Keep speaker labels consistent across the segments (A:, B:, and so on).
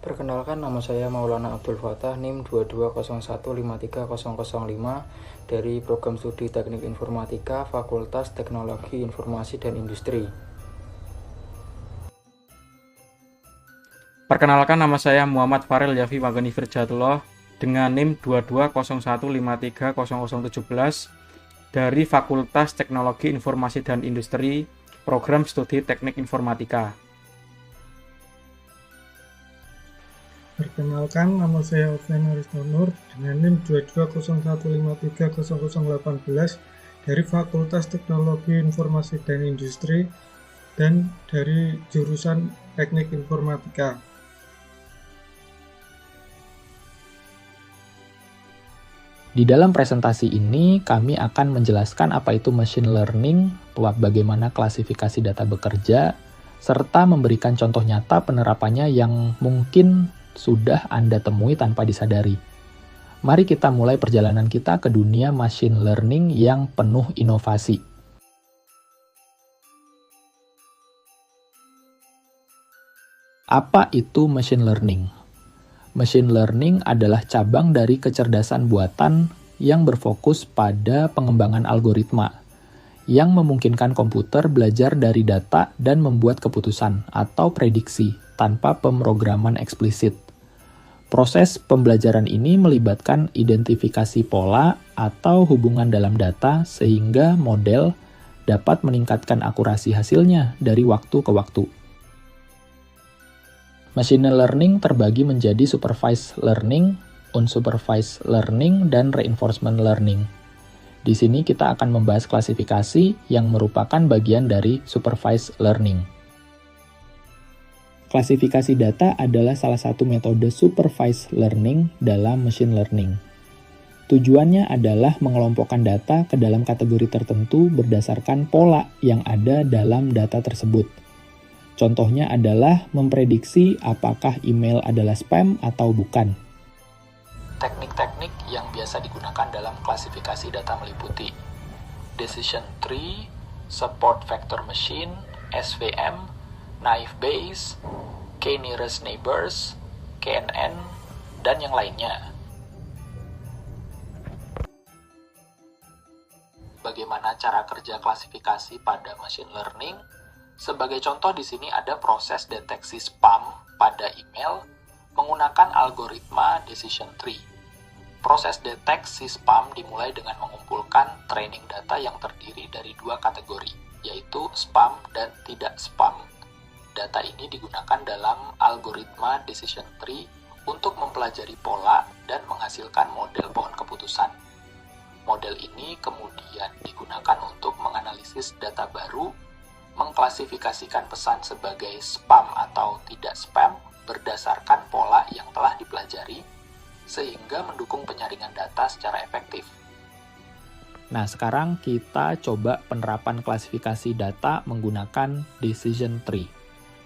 A: Perkenalkan, nama saya Maulana Abdul Fattah, NIM 2201530005 dari Program Studi Teknik Informatika, Fakultas Teknologi Informasi dan Industri.
B: Perkenalkan, nama saya Muhammad Farel Yafi Magani Firjatullah dengan NIM 2201530017 dari Fakultas Teknologi Informasi dan Industri, Program Studi Teknik Informatika.
C: Perkenalkan, nama saya Oven Aristonur dengan NIM 2201530018 dari Fakultas Teknologi Informasi dan Industri dan dari jurusan Teknik Informatika.
D: Di dalam presentasi ini, kami akan menjelaskan apa itu machine learning, bagaimana klasifikasi data bekerja, serta memberikan contoh nyata penerapannya yang mungkin sudah Anda temui tanpa disadari. Mari kita mulai perjalanan kita ke dunia machine learning yang penuh inovasi. Apa itu machine learning? Machine learning adalah cabang dari kecerdasan buatan yang berfokus pada pengembangan algoritma, yang memungkinkan komputer belajar dari data dan membuat keputusan atau prediksi tanpa pemrograman eksplisit. Proses pembelajaran ini melibatkan identifikasi pola atau hubungan dalam data sehingga model dapat meningkatkan akurasi hasilnya dari waktu ke waktu. Machine learning terbagi menjadi supervised learning, unsupervised learning, dan reinforcement learning. Di sini kita akan membahas klasifikasi yang merupakan bagian dari supervised learning. Klasifikasi data adalah salah satu metode supervised learning dalam machine learning. Tujuannya adalah mengelompokkan data ke dalam kategori tertentu berdasarkan pola yang ada dalam data tersebut. Contohnya adalah memprediksi apakah email adalah spam atau bukan. Teknik-teknik yang biasa digunakan dalam klasifikasi data meliputi Decision Tree, Support Vector Machine, SVM, Naive Bayes, K-Nearest Neighbors, KNN, dan yang lainnya. Bagaimana cara kerja klasifikasi pada machine learning? Sebagai contoh di sini ada proses deteksi spam pada email menggunakan algoritma decision tree. Proses deteksi spam dimulai dengan mengumpulkan training data yang terdiri dari dua kategori, yaitu spam dan tidak spam. Data ini digunakan dalam algoritma decision tree untuk mempelajari pola dan menghasilkan model pohon keputusan. Model ini kemudian digunakan untuk menganalisis data baru, mengklasifikasikan pesan sebagai spam atau tidak spam berdasarkan pola yang telah dipelajari, sehingga mendukung penyaringan data secara efektif. Nah, sekarang kita coba penerapan klasifikasi data menggunakan decision tree.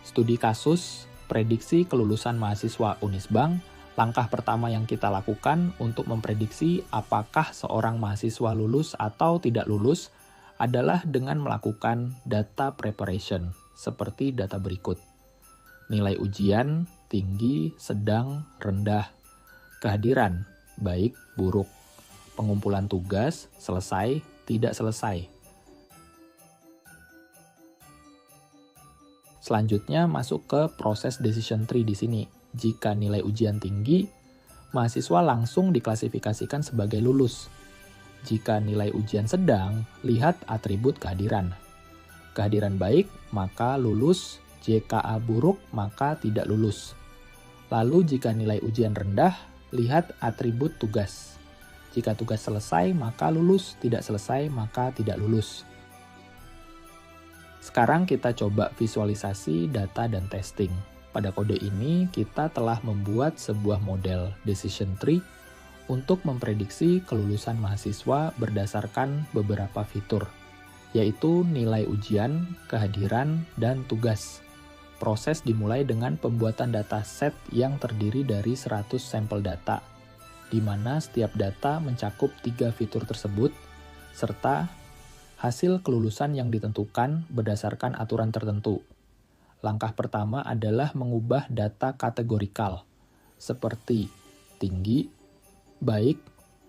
D: Studi kasus, prediksi kelulusan mahasiswa Unisbank. Langkah pertama yang kita lakukan untuk memprediksi apakah seorang mahasiswa lulus atau tidak lulus adalah dengan melakukan data preparation, seperti data berikut. Nilai ujian, tinggi, sedang, rendah. Kehadiran, baik, buruk. Pengumpulan tugas, selesai, tidak selesai. Selanjutnya masuk ke proses decision tree di sini. Jika nilai ujian tinggi, mahasiswa langsung diklasifikasikan sebagai lulus. Jika nilai ujian sedang, lihat atribut kehadiran. Kehadiran baik, maka lulus. JKA buruk, maka tidak lulus. Lalu jika nilai ujian rendah, lihat atribut tugas. Jika tugas selesai, maka lulus. Tidak selesai, maka tidak lulus. Sekarang kita coba visualisasi data dan testing. Pada kode ini, kita telah membuat sebuah model decision tree untuk memprediksi kelulusan mahasiswa berdasarkan beberapa fitur, yaitu nilai ujian, kehadiran, dan tugas. Proses dimulai dengan pembuatan dataset yang terdiri dari 100 sampel data, di mana setiap data mencakup 3 fitur tersebut, serta hasil kelulusan yang ditentukan berdasarkan aturan tertentu. Langkah pertama adalah mengubah data kategorikal, seperti tinggi, baik,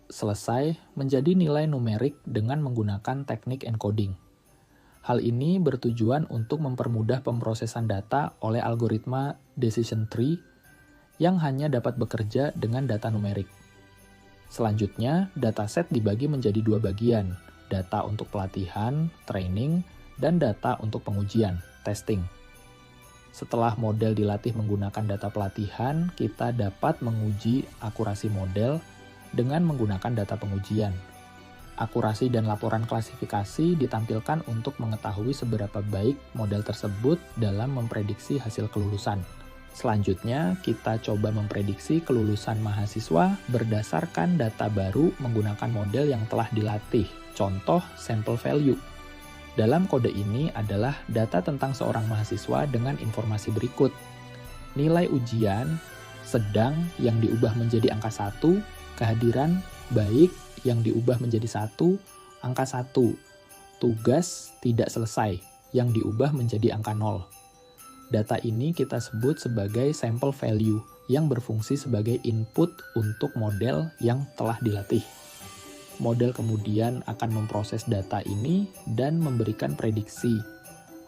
D: selesai, menjadi nilai numerik dengan menggunakan teknik encoding. Hal ini bertujuan untuk mempermudah pemrosesan data oleh algoritma decision tree yang hanya dapat bekerja dengan data numerik. Selanjutnya, dataset dibagi menjadi dua bagian, data untuk pelatihan, training, dan data untuk pengujian, testing. Setelah model dilatih menggunakan data pelatihan, kita dapat menguji akurasi model dengan menggunakan data pengujian. Akurasi dan laporan klasifikasi ditampilkan untuk mengetahui seberapa baik model tersebut dalam memprediksi hasil kelulusan. Selanjutnya, kita coba memprediksi kelulusan mahasiswa berdasarkan data baru menggunakan model yang telah dilatih, contoh sample value. Dalam kode ini adalah data tentang seorang mahasiswa dengan informasi berikut. Nilai ujian, sedang yang diubah menjadi angka 1, kehadiran, baik yang diubah menjadi 1, angka 1, tugas tidak selesai yang diubah menjadi angka 0. Data ini kita sebut sebagai sample value yang berfungsi sebagai input untuk model yang telah dilatih. Model kemudian akan memproses data ini dan memberikan prediksi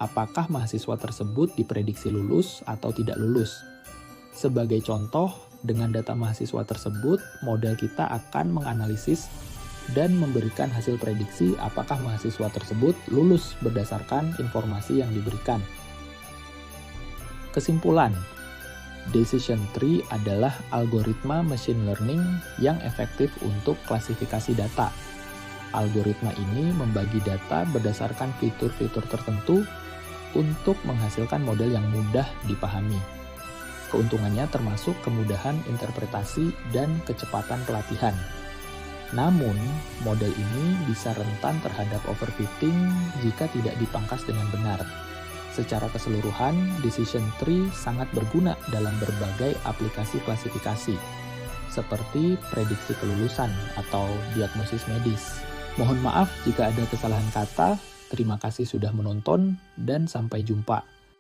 D: apakah mahasiswa tersebut diprediksi lulus atau tidak lulus. Sebagai contoh, dengan data mahasiswa tersebut, model kita akan menganalisis dan memberikan hasil prediksi apakah mahasiswa tersebut lulus berdasarkan informasi yang diberikan. Kesimpulan, decision tree adalah algoritma machine learning yang efektif untuk klasifikasi data. Algoritma ini membagi data berdasarkan fitur-fitur tertentu untuk menghasilkan model yang mudah dipahami. Keuntungannya termasuk kemudahan interpretasi dan kecepatan pelatihan. Namun, model ini bisa rentan terhadap overfitting jika tidak dipangkas dengan benar. Secara keseluruhan, decision tree sangat berguna dalam berbagai aplikasi klasifikasi, seperti prediksi kelulusan atau diagnosis medis. Mohon maaf jika ada kesalahan kata. Terima kasih sudah menonton, dan sampai jumpa.